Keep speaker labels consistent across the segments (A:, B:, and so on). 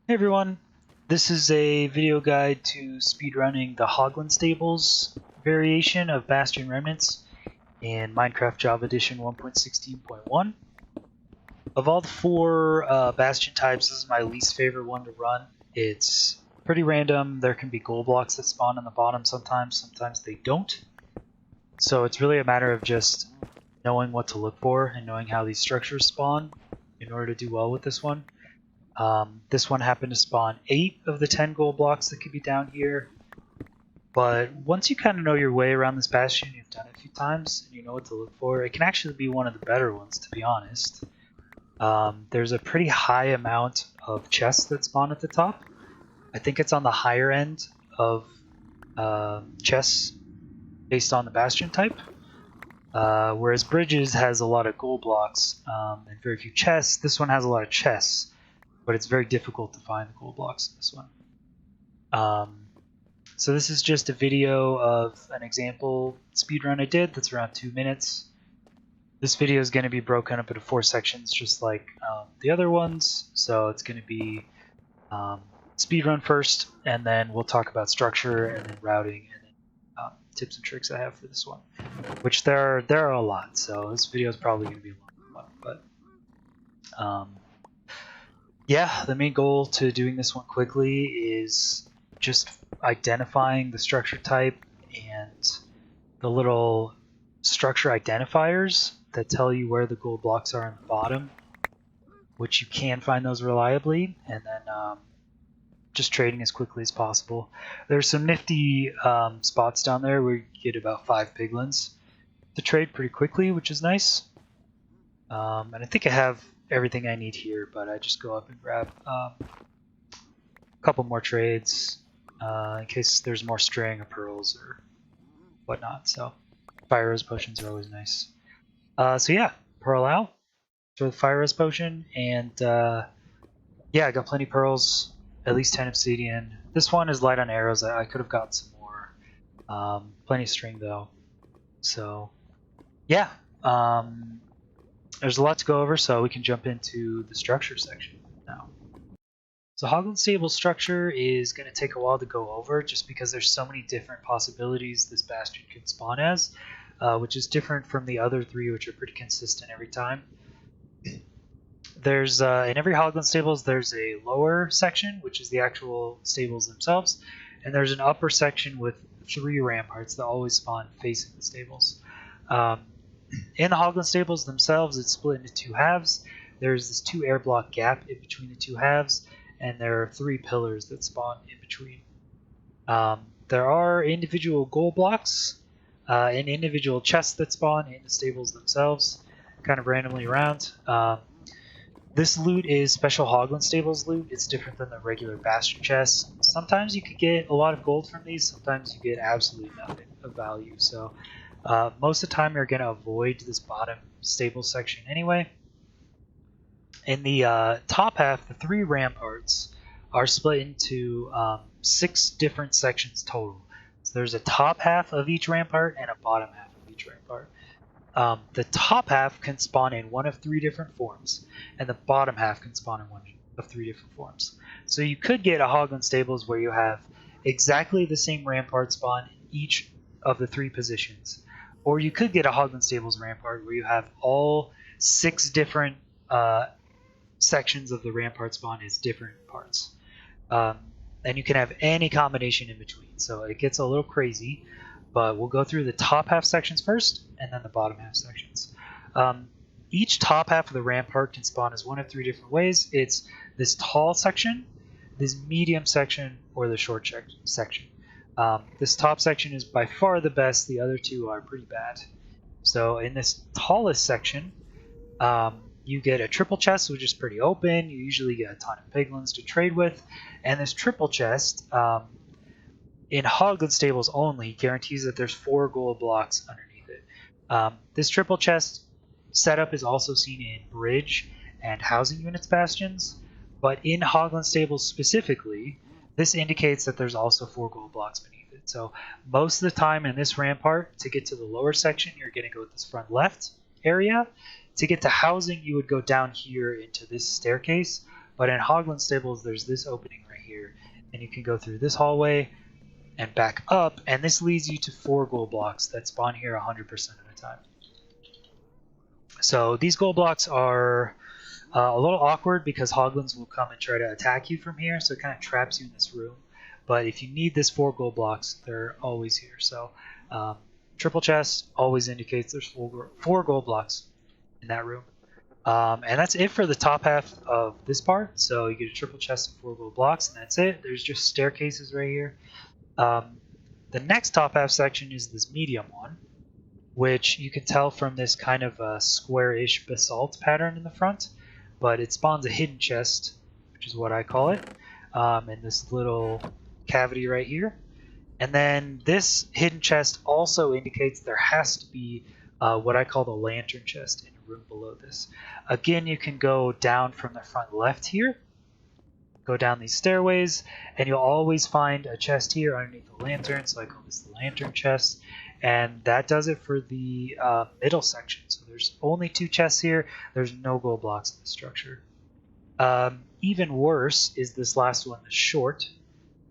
A: Hey everyone, this is a video guide to speedrunning the Hoglin Stables variation of Bastion Remnants in Minecraft Java Edition 1.16.1. Of all the four Bastion types, this is my least favorite one to run. It's pretty random. There can be gold blocks that spawn on the bottom sometimes they don't. So it's really a matter of just knowing what to look for and knowing how these structures spawn in order to do well with this one. This one happened to spawn 8 of the 10 gold blocks that could be down here. But once you kind of know your way around this bastion, you've done it a few times, and you know what to look for, it can actually be one of the better ones, to be honest. There's a pretty high amount of chests that spawn at the top. I think it's on the higher end of chests based on the bastion type. Whereas Bridges has a lot of gold blocks and very few chests, this one has a lot of chests. But it's very difficult to find the gold blocks in this one. So this is just a video of an example speedrun I did that's around 2 minutes. This video is going to be broken up into 4 sections just like the other ones. So it's going to be speedrun first, and then we'll talk about structure, and then routing, and then tips and tricks I have for this one. Which there are a lot, so this video is probably going to be a long one. But yeah, the main goal to doing this one quickly is just identifying the structure type and the little structure identifiers that tell you where the gold blocks are on the bottom, which you can find those reliably, and then just trading as quickly as possible. There's some nifty spots down there where you get about 5 piglins to trade pretty quickly, which is nice. And I think I have everything I need here, but I just go up and grab a couple more trades in case there's more string or pearls or whatnot. So fire rose potions are always nice. So yeah, pearl out for the fire rose potion, and yeah, I got plenty of pearls, at least 10 obsidian. This one is light on arrows. I could have got some more. Plenty of string though. So yeah. There's a lot to go over, so we can jump into the structure section now. So Hoglin stable structure is going to take a while to go over just because there's so many different possibilities this bastion can spawn as, which is different from the other 3, which are pretty consistent every time. There's in every Hoglin stables there's a lower section, which is the actual stables themselves, and there's an upper section with 3 ramparts that always spawn facing the stables. In the Hoglin stables themselves, it's split into 2 halves. There's this 2 air block gap in between the 2 halves, and there are 3 pillars that spawn in between. There are individual gold blocks and individual chests that spawn in the stables themselves, kind of randomly around. This loot is special Hoglin stables loot. It's different than the regular bastion chests. Sometimes you could get a lot of gold from these, sometimes you get absolutely nothing of value. So most of the time you're going to avoid this bottom stable section anyway. In the top half, the 3 ramparts are split into 6 different sections total. So there's a top half of each rampart and a bottom half of each rampart. The top half can spawn in one of 3 different forms, and the bottom half can spawn in one of 3 different forms. So you could get a Hoglin stables where you have exactly the same rampart spawn in each of the 3 positions. Or you could get a Hoglin stables rampart where you have all 6 different sections of the rampart spawn as different parts. And you can have any combination in between. So it gets a little crazy, but we'll go through the top half sections first and then the bottom half sections. Each top half of the rampart can spawn as one of 3 different ways. It's this tall section, this medium section, or the short section. This top section is by far the best. The other 2 are pretty bad. So in this tallest section, you get a triple chest, which is pretty open. You usually get a ton of piglins to trade with. And this triple chest, in Hoglin stables only, guarantees that there's 4 gold blocks underneath it. This triple chest setup is also seen in bridge and housing units bastions. But in Hoglin stables specifically, this indicates that there's also 4 gold blocks beneath it. So most of the time in this rampart, to get to the lower section, you're going to go with this front left area. To get to housing, you would go down here into this staircase. But in Hoglin Stables, there's this opening right here, and you can go through this hallway and back up, and this leads you to 4 gold blocks that spawn here 100% of the time. So these gold blocks are a little awkward because Hoglins will come and try to attack you from here, so it kind of traps you in this room. But if you need this 4 gold blocks, they're always here. So triple chest always indicates there's 4 gold blocks in that room. And that's it for the top half of this part. So you get a triple chest and 4 gold blocks, and that's it. There's just staircases right here. The next top half section is this medium one, which you can tell from this kind of square-ish basalt pattern in the front. But it spawns a hidden chest, which is what I call it, in this little cavity right here. And then this hidden chest also indicates there has to be what I call the lantern chest in a room below this. Again, you can go down from the front left here, go down these stairways, and you'll always find a chest here underneath the lantern, so I call this the lantern chest. And that does it for the middle section. So there's only 2 chests here. There's no gold blocks in the structure. Even worse is this last one, the short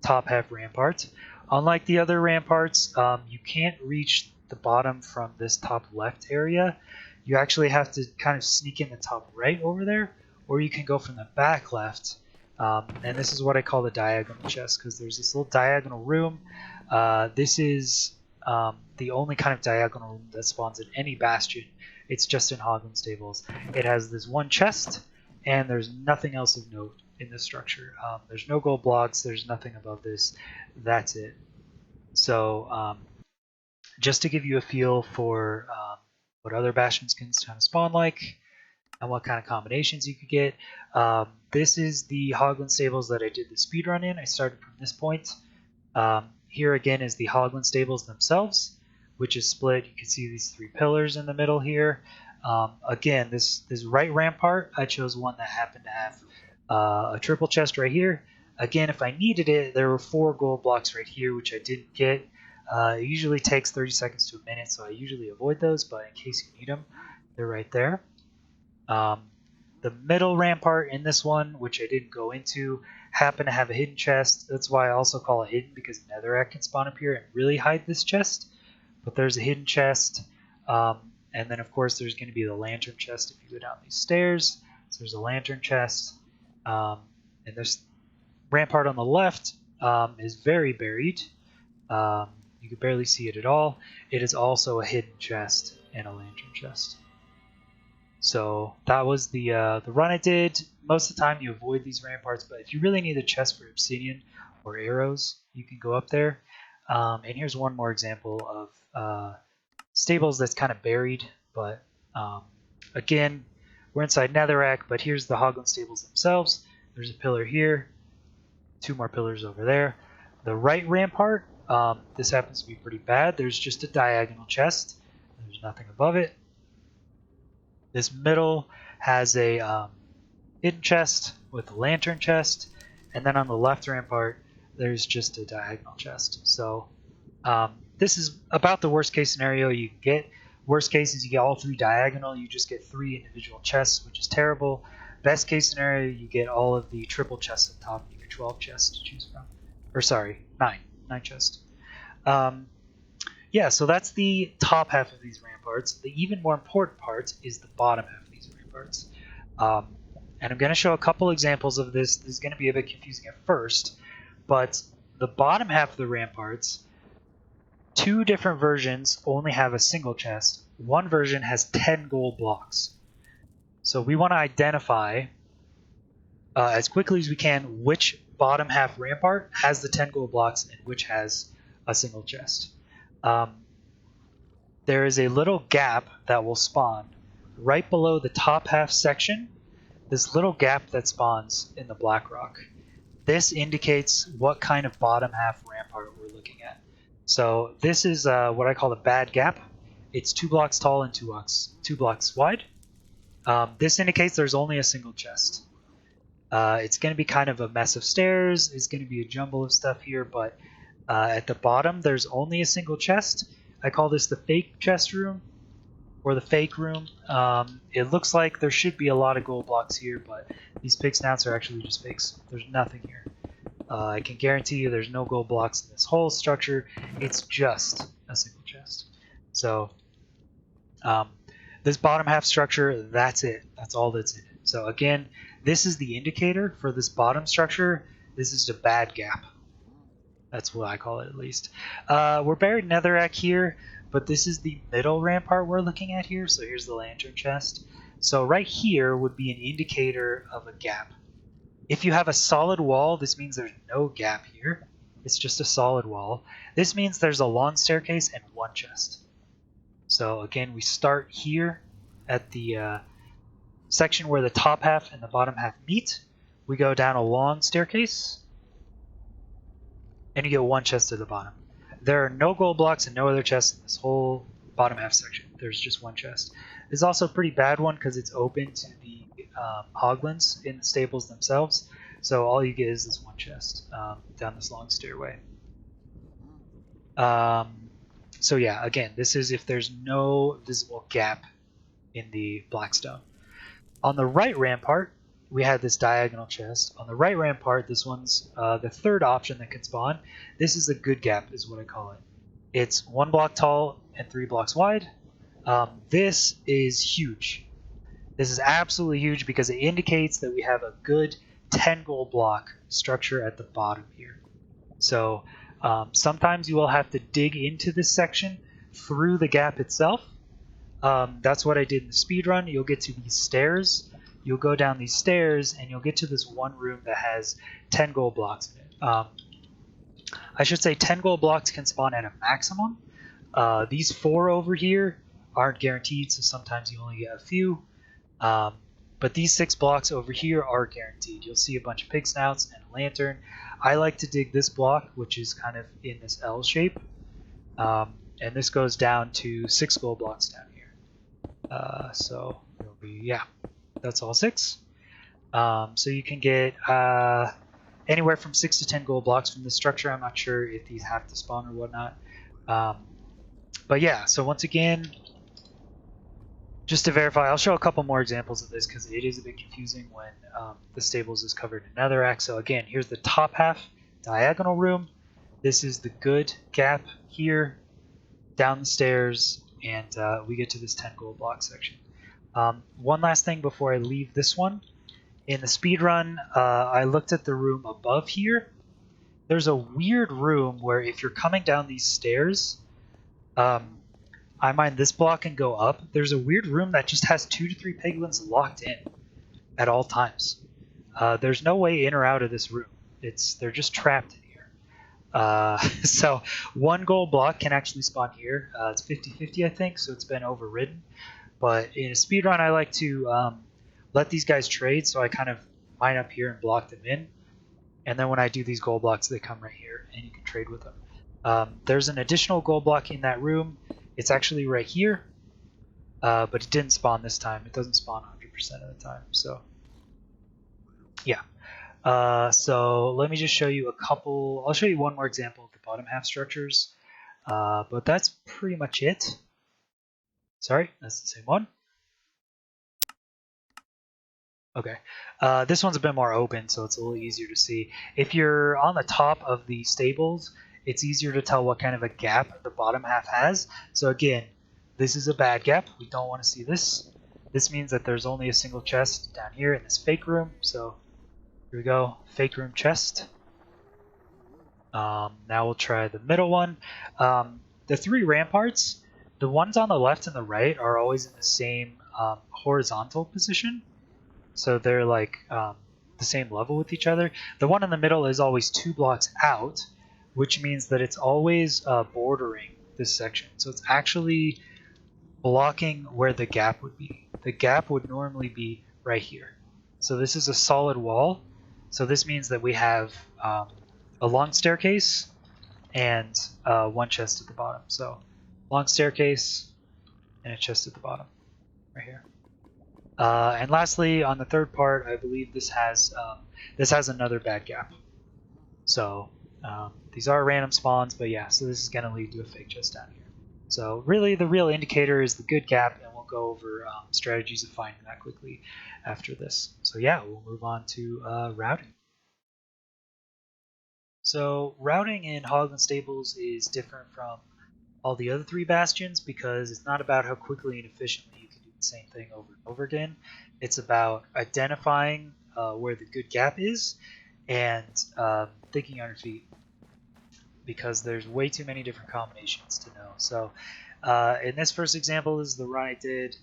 A: top half rampart. Unlike the other ramparts, you can't reach the bottom from this top left area. You actually have to kind of sneak in the top right over there, or you can go from the back left. And this is what I call the diagonal chest, because there's this little diagonal room. This is the only kind of diagonal room that spawns in any bastion. It's just in Hoglin Stables. It has this one chest, and there's nothing else of note in this structure. There's no gold blocks, there's nothing above this. That's it. So just to give you a feel for what other bastions can kind of spawn like, and what kind of combinations you could get. This is the Hoglin Stables that I did the speedrun in. I started from this point. Here again is the Hoglin Stables themselves, which is split. You can see these 3 pillars in the middle here. Again, this right rampart, I chose one that happened to have a triple chest right here. Again, if I needed it, there were 4 gold blocks right here, which I didn't get. It usually takes 30 seconds to a minute, so I usually avoid those, but in case you need them, they're right there. The middle rampart in this one, which I didn't go into, happened to have a hidden chest. That's why I also call it hidden, because netherrack can spawn up here and really hide this chest. But there's a hidden chest, and then of course there's going to be the lantern chest if you go down these stairs. So there's a lantern chest, and this rampart on the left is very buried. You can barely see it at all. It is also a hidden chest and a lantern chest. So that was the run I did. Most of the time you avoid these ramparts, but if you really need a chest for obsidian or arrows, you can go up there. And here's one more example of stables that's kind of buried, but again, we're inside netherrack, but here's the Hoglin Stables themselves. There's a pillar here, 2 more pillars over there. The right rampart, this happens to be pretty bad. There's just a diagonal chest. There's nothing above it. This middle has a hidden chest with a lantern chest, and then on the left rampart, there's just a diagonal chest. So this is about the worst case scenario you can get. Worst case is you get all 3 diagonal, you just get 3 individual chests, which is terrible. Best case scenario, you get all of the triple chests at top, you get 12 chests to choose from. Or sorry, 9 chests. Yeah, so that's the top half of these ramparts. The even more important part is the bottom half of these ramparts. And I'm going to show a couple examples of this. This is going to be a bit confusing at first, but the bottom half of the ramparts, 2 different versions only have a single chest. One version has 10 gold blocks. So we want to identify as quickly as we can which bottom half rampart has the 10 gold blocks and which has a single chest. There is a little gap that will spawn right below the top half section. This little gap that spawns in the black rock. This indicates what kind of bottom half rampart we're looking at. So this is what I call the bad gap. It's 2 blocks tall and 2 blocks wide. This indicates there's only a single chest. It's going to be kind of a mess of stairs. It's going to be a jumble of stuff here, but at the bottom there's only a single chest. I call this the fake chest room. For the fake room, it looks like there should be a lot of gold blocks here, but these pig snouts are actually just fakes. There's nothing here. I can guarantee you there's no gold blocks in this whole structure. It's just a single chest. So this bottom half structure, that's it. That's all that's in it. So again, this is the indicator for this bottom structure. This is a bad gap. That's what I call it, at least. We're buried netherrack here, but this is the middle rampart we're looking at here. So here's the lantern chest. So right here would be an indicator of a gap. If you have a solid wall, this means there's no gap here. It's just a solid wall. This means there's a long staircase and one chest. So again, we start here at the section where the top half and the bottom half meet. We go down a long staircase, and you get one chest at the bottom. There are no gold blocks and no other chests in this whole bottom half section. There's just one chest. It's also a pretty bad one because it's open to the Hoglins in the stables themselves. So all you get is this one chest down this long stairway. So yeah, again, this is if there's no visible gap in the blackstone. On the right rampart, we had this diagonal chest. On the right rampart, this one's the third option that can spawn. This is a good gap, is what I call it. It's 1 block tall and 3 blocks wide. This is huge. This is absolutely huge because it indicates that we have a good 10 gold block structure at the bottom here. So sometimes you will have to dig into this section through the gap itself. That's what I did in the speedrun. You'll get to these stairs. You'll go down these stairs and you'll get to this one room that has 10 gold blocks in it. I should say 10 gold blocks can spawn at a maximum. These 4 over here aren't guaranteed, so sometimes you only get a few. But these 6 blocks over here are guaranteed. You'll see a bunch of pig snouts and a lantern. I like to dig this block, which is kind of in this L shape. And this goes down to 6 gold blocks down here. So it'll be, yeah, that's all 6. So you can get anywhere from 6 to 10 gold blocks from this structure. I'm not sure if these have to spawn or whatnot. But yeah, so once again, just to verify, I'll show a couple more examples of this because it is a bit confusing when the stables is covered in netherrack. So again, here's the top half diagonal room. This is the good gap here, down the stairs, and we get to this 10 gold block section. One last thing before I leave this one. In the speedrun, I looked at the room above here. There's a weird room where if you're coming down these stairs, I mine this block and go up. There's a weird room that just has 2 to 3 piglins locked in at all times. There's no way in or out of this room. They're just trapped in here. So 1 gold block can actually spawn here. It's 50-50, I think, so it's been overridden. But in a speedrun, I like to let these guys trade, so I kind of mine up here and block them in. And then when I do these gold blocks, they come right here, and you can trade with them. There's an additional gold block in that room. It's actually right here, but it didn't spawn this time. It doesn't spawn 100% of the time. So, yeah. So let me just show you a couple. I'll show you one more example of the bottom half structures, but that's pretty much it. Sorry, that's the same one. Okay, this one's a bit more open, so it's a little easier to see. If you're on the top of the stables, it's easier to tell what kind of a gap the bottom half has. So again, this is a bad gap. We don't want to see this. This means that there's only a single chest down here in this fake room. So here we go, fake room chest. Now we'll try the middle one. The 3 ramparts, the ones on the left and the right are always in the same horizontal position. So they're like the same level with each other. The one in the middle is always 2 blocks out, which means that it's always bordering this section. So it's actually blocking where the gap would be. The gap would normally be right here. So this is a solid wall. So this means that we have a long staircase and 1 chest at the bottom. So long staircase and a chest at the bottom, right here. And lastly, on the third part, I believe this has another bad gap. So these are random spawns, but yeah, so this is going to lead to a fake chest down here. So really, the real indicator is the good gap, and we'll go over strategies of finding that quickly after this. So yeah, we'll move on to routing. So routing in Hoglin Stables is different from all the other 3 Bastions because it's not about how quickly and efficiently you can do the same thing over and over again. It's about identifying where the good gap is and thinking on your feet, because there's way too many different combinations to know. So in this first example, this is the run I did.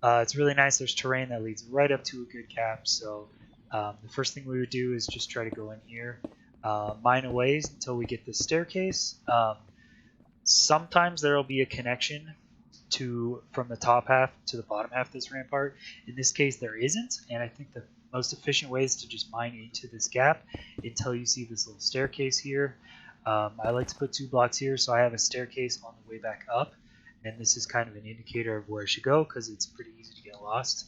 A: It's really nice. There's terrain that leads right up to a good gap. So the first thing we would do is just try to go in here, mine away until we get this staircase. Sometimes there will be a connection from the top half to the bottom half of this rampart. In this case, there isn't, and I think the most efficient way is to just mine into this gap until you see this little staircase here. I like to put 2 blocks here, so I have a staircase on the way back up, and this is kind of an indicator of where I should go because it's pretty easy to get lost.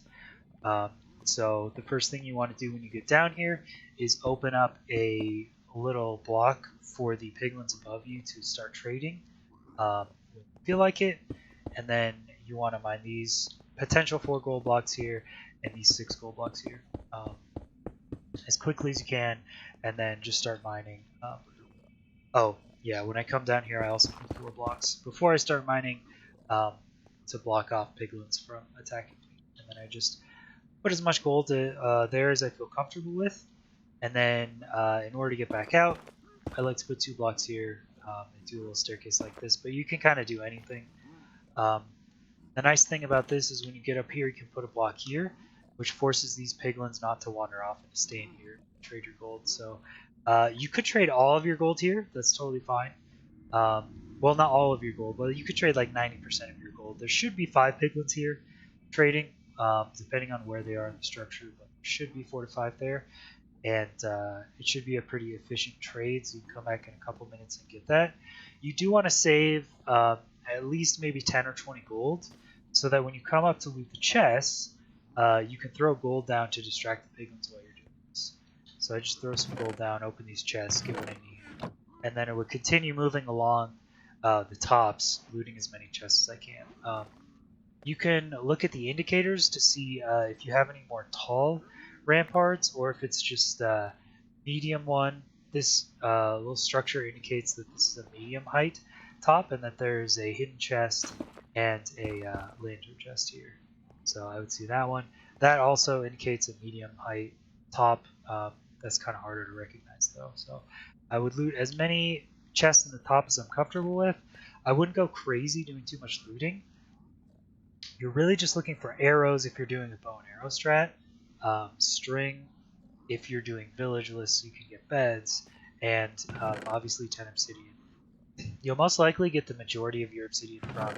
A: So the first thing you want to do when you get down here is open up a little block for the piglins above you to start trading when you feel like it, and then you want to mine these potential 4 gold blocks here and these 6 gold blocks here as quickly as you can, and then just start mining. Oh yeah, when I come down here, I also put 4 blocks before I start mining to block off piglins from attacking me, and then I just put as much gold there as I feel comfortable with, and then in order to get back out, I like to put 2 blocks here and do a little staircase like this, but you can kind of do anything. The nice thing about this is when you get up here, you can put a block here, which forces these piglins not to wander off and to stay in here and trade your gold. So you could trade all of your gold here. That's totally fine. Well, not all of your gold, but you could trade like 90% of your gold. There should be 5 piglins here trading, depending on where they are in the structure, but there should be 4 to 5 there. And it should be a pretty efficient trade, so you can come back in a couple minutes and get that. You do want to save at least maybe 10 or 20 gold, so that when you come up to loot the chests, you can throw gold down to distract the piglins while you're doing this. So I just throw some gold down, open these chests, get what I need, and then it would continue moving along the tops, looting as many chests as I can. You can look at the indicators to see if you have any more tall ramparts, or if it's just a medium one. This little structure indicates that this is a medium height top, and that there's a hidden chest and a lantern chest here. So I would see that one. That also indicates a medium height top. That's kind of harder to recognize though. So I would loot as many chests in the top as I'm comfortable with. I wouldn't go crazy doing too much looting. You're really just looking for arrows if you're doing a bow and arrow strat, string if you're doing village lists so you can get beds, and obviously 10 obsidian. You'll most likely get the majority of your obsidian from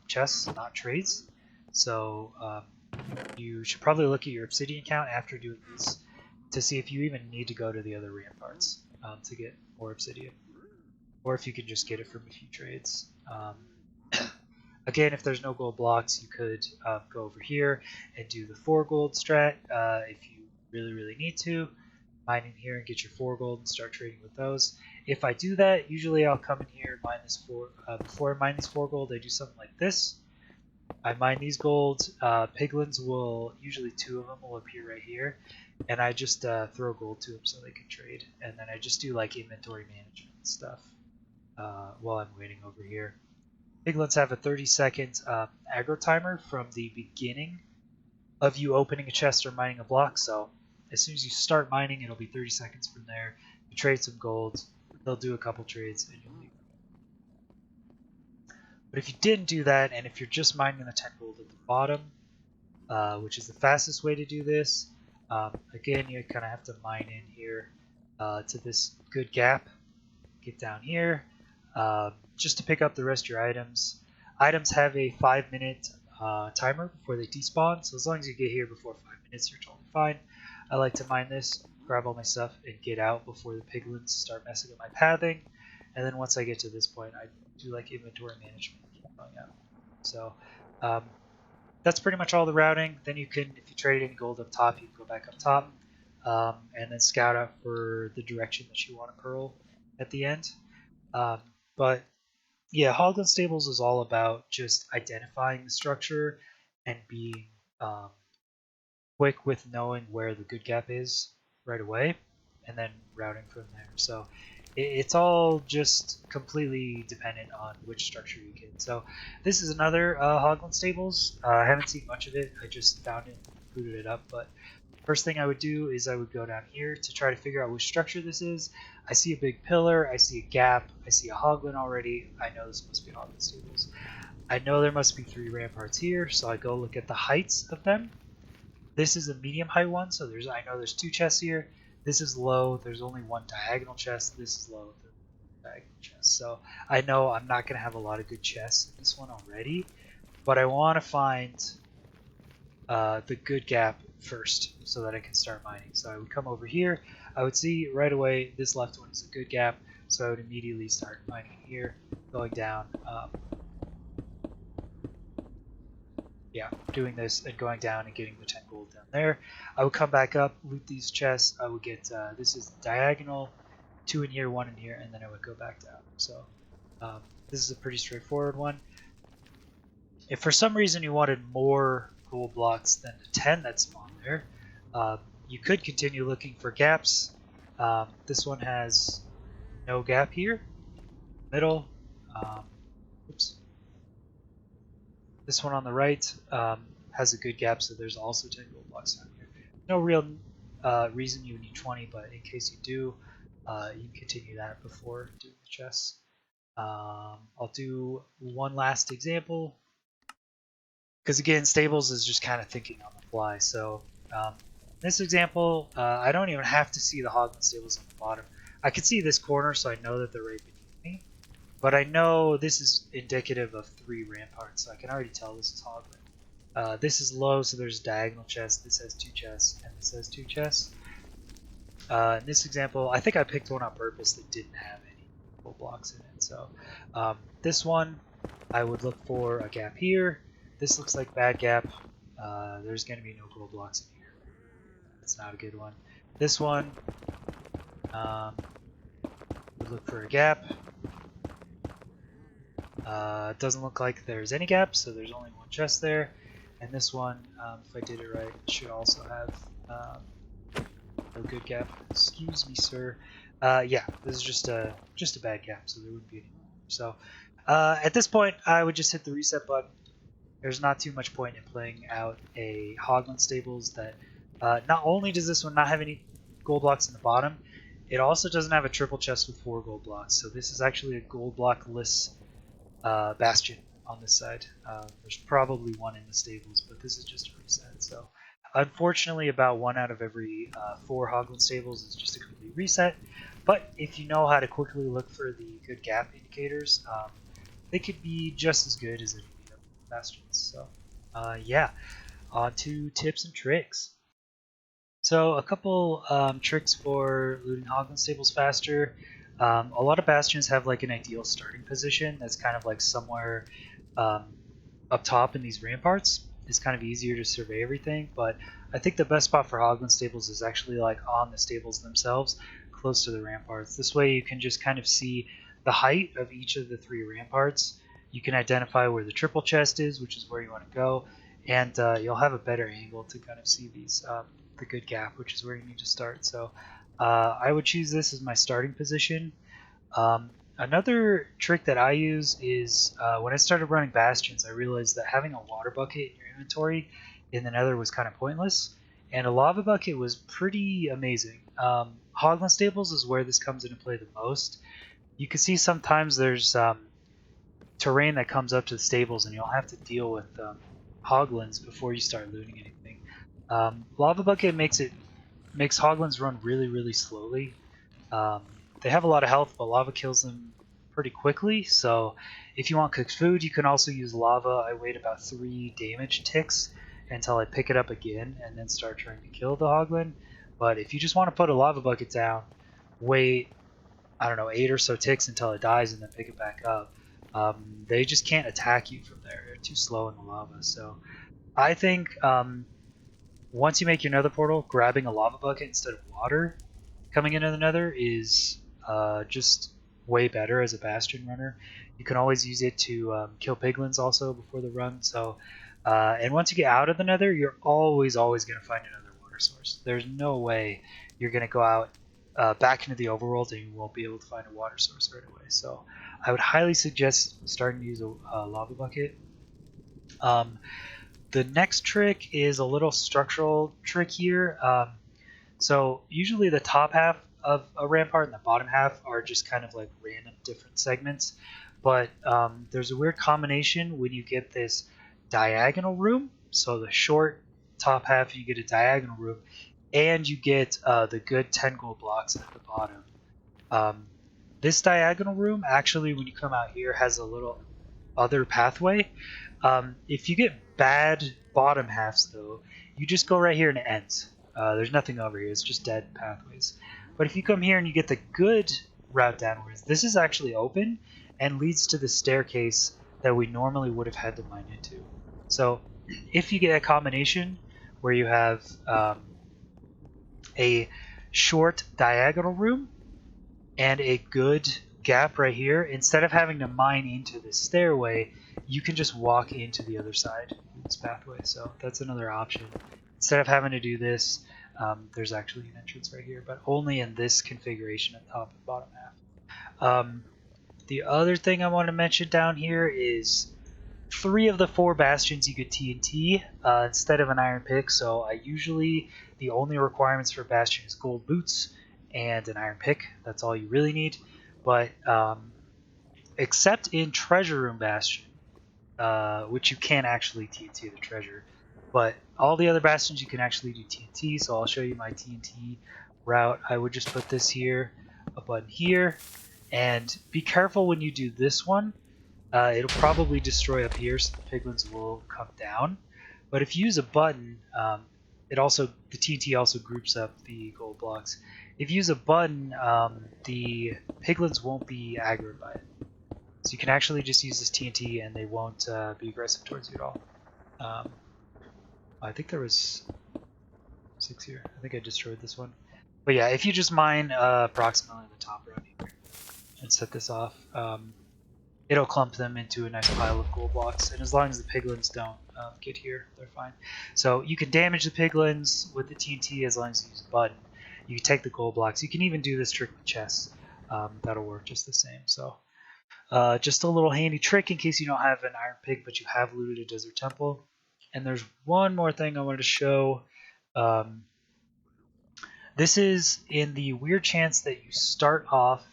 A: chests, not trades. So you should probably look at your obsidian count after doing this to see if you even need to go to the other ramparts to get more obsidian, or if you can just get it from a few trades. Again, if there's no gold blocks, you could go over here and do the 4 gold strat if you really need to. Mine in here and get your 4 gold and start trading with those. If I do that, usually I'll come in here, mine this 4. Before I mine these 4 gold, I do something like this. I mine these gold. Piglins will, usually 2 of them will appear right here, and I just throw gold to them so they can trade. And then I just do like inventory management stuff while I'm waiting over here. Piglins have a 30-second aggro timer from the beginning of you opening a chest or mining a block, so as soon as you start mining, it'll be 30 seconds from there. You trade some gold, they'll do a couple trades, and you'll leave. But if you didn't do that, and if you're just mining the 10 gold at the bottom, which is the fastest way to do this, again, you kind of have to mine in here to this good gap. Get down here, just to pick up the rest of your items. Items have a 5-minute timer before they despawn, so as long as you get here before 5 minutes, you're totally fine. I like to mine this, grab all my stuff, and get out before the piglins start messing with my pathing. And then once I get to this point, I do like inventory management and keep going out. So that's pretty much all the routing. Then you can, if you trade any gold up top, you can go back up top and then scout out for the direction that you want to curl at the end. But yeah, Hoglin Stables is all about just identifying the structure and being quick with knowing where the good gap is right away, and then routing from there. So it's all just completely dependent on which structure you get. So this is another Hoglin stables. I haven't seen much of it. I just found it, booted it up. But first thing I would do is I would go down here to try to figure out which structure this is. I see a big pillar. I see a gap. I see a Hoglin already. I know this must be Hoglin stables. I know there must be 3 ramparts here, so I go look at the heights of them. This is a medium height one, so I know there's 2 chests here. This is low, there's only 1 diagonal chest. This is low, there's 1 diagonal chest. So I know I'm not going to have a lot of good chests in this one already, but I want to find the good gap first so that I can start mining. So I would come over here, I would see right away this left one is a good gap, so I would immediately start mining here, going down. Yeah, doing this and going down and getting the 10 gold down there. I would come back up, loot these chests. I would get, this is diagonal, 2 in here, 1 in here, and then I would go back down. So this is a pretty straightforward one. If for some reason you wanted more gold blocks than the 10 that spawn there, you could continue looking for gaps. This one has no gap here. Middle. Oops. This one on the right has a good gap, so there's also 10 gold blocks down here. No real reason you need 20, but in case you do, you can continue that before doing the chests. I'll do one last example, because again, stables is just kind of thinking on the fly. So this example, I don't even have to see the Hoglin stables on the bottom. I can see this corner, so I know that they're right beneath me. But I know this is indicative of 3 ramparts, so I can already tell this is Hoglin. This is low, so there's a diagonal chest. This has 2 chests, and this has 2 chests. In this example, I think I picked one on purpose that didn't have any gold blocks in it. So this one, I would look for a gap here. This looks like bad gap. There's going to be no gold blocks in here. That's not a good one. This one, would look for a gap. It doesn't look like there's any gaps, so there's only 1 chest there. And this one, if I did it right, should also have no good gap. Excuse me, sir. Yeah, this is just a bad gap, so there wouldn't be any. So at this point, I would just hit the reset button. There's not too much point in playing out a Hoglin stables that not only does this one not have any gold blocks in the bottom, it also doesn't have a triple chest with 4 gold blocks. So this is actually a gold block-less Bastion on this side. There's probably 1 in the stables, but this is just a reset. So unfortunately, about 1 out of every 4 Hoglin stables is just a complete reset. But if you know how to quickly look for the good gap indicators, they could be just as good as any other Bastions. So yeah, on to tips and tricks. So a couple tricks for looting Hoglin stables faster. A lot of Bastions have like an ideal starting position that's kind of like somewhere up top in these ramparts. It's kind of easier to survey everything, but I think the best spot for Hoglin stables is actually like on the stables themselves, close to the ramparts. This way you can just kind of see the height of each of the 3 ramparts. You can identify where the triple chest is, which is where you want to go, and you'll have a better angle to kind of see these the good gap, which is where you need to start. So I would choose this as my starting position. Another trick that I use is when I started running Bastions, I realized that having a water bucket in your inventory in the Nether was kind of pointless, and a lava bucket was pretty amazing. Hoglin stables is where this comes into play the most. You can see sometimes there's terrain that comes up to the stables, and you'll have to deal with Hoglins before you start looting anything. Lava bucket makes Hoglins run really slowly. They have a lot of health, but lava kills them pretty quickly. So if you want cooked food, you can also use lava. I wait about 3 damage ticks until I pick it up again and then start trying to kill the Hoglin. But if you just want to put a lava bucket down, wait, I don't know, 8 or so ticks until it dies and then pick it back up, they just can't attack you from there. They're too slow in the lava. So I think once you make your nether portal, grabbing a lava bucket instead of water coming into the nether is just way better as a Bastion runner. You can always use it to kill piglins also before the run. So And once you get out of the nether, you're always going to find another water source. There's no way you're going to go out back into the overworld and you won't be able to find a water source right away. So I would highly suggest starting to use a lava bucket. The next trick is a little structural trick here. So usually the top half of a rampart and the bottom half are just kind of like random different segments. But there's a weird combination when you get this diagonal room. So the short top half, you get a diagonal room, and you get the good 10 gold blocks at the bottom. This diagonal room, actually, when you come out here, has a little other pathway. If you get bad bottom halves, though, you just go right here and it ends. There's nothing over here. It's just dead pathways. But if you come here and you get the good route downwards, this is actually open and leads to the staircase that we normally would have had to mine into. So if you get a combination where you have a short diagonal room and a good gap right here, instead of having to mine into the stairway, you can just walk into the other side of this pathway. So that's another option. Instead of having to do this, there's actually an entrance right here, but only in this configuration at the top and bottom half. The other thing I want to mention down here is 3 of the 4 bastions you get TNT instead of an iron pick. So the only requirements for bastion is gold boots and an iron pick. That's all you really need. But except in treasure room bastion, which you can actually TNT the treasure, but all the other bastions you can actually do TNT. So I'll show you my TNT route. I would just put this here, a button here, and be careful when you do this one. It'll probably destroy up here, so the piglins will come down. But if you use a button, the TNT also groups up the gold blocks. If you use a button, the piglins won't be aggroed by it. So you can actually just use this TNT and they won't be aggressive towards you at all. I think there was 6 here. I think I destroyed this one. But yeah, if you just mine approximately the top around here and set this off, it'll clump them into a nice pile of gold blocks. And as long as the piglins don't get here, they're fine. So you can damage the piglins with the TNT as long as you use a button. You can take the gold blocks. You can even do this trick with chests. That'll work just the same. So just a little handy trick in case you don't have an iron pick but you have looted a desert temple. And there's one more thing I wanted to show. This is in the weird chance that you start off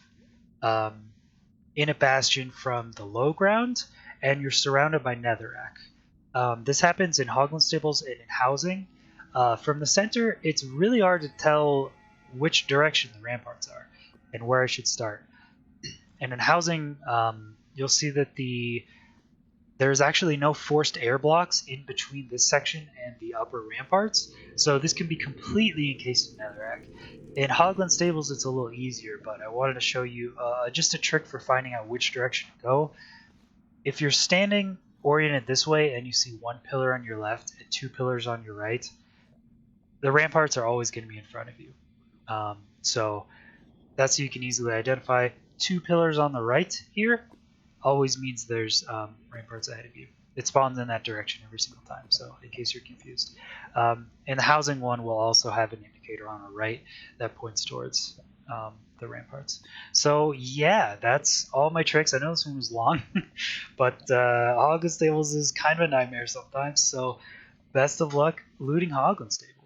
A: in a bastion from the low ground and you're surrounded by netherrack. This happens in Hoglin stables and in housing. From the center, it's really hard to tell which direction the ramparts are and where I should start. And in housing, you'll see that there's actually no forced air blocks in between this section and the upper ramparts, so this can be completely encased in netherrack. In Hoglin stables, it's a little easier, but I wanted to show you just a trick for finding out which direction to go. If you're standing oriented this way and you see 1 pillar on your left and 2 pillars on your right, the ramparts are always going to be in front of you. So that's so you can easily identify. 2 pillars on the right here always means there's ramparts ahead of you. It spawns in that direction every single time, so in case you're confused. And the housing one will also have an indicator on the right that points towards the ramparts. So yeah, that's all my tricks. I know this one was long, but Hoglin stables is kind of a nightmare sometimes, so best of luck looting Hoglin stables.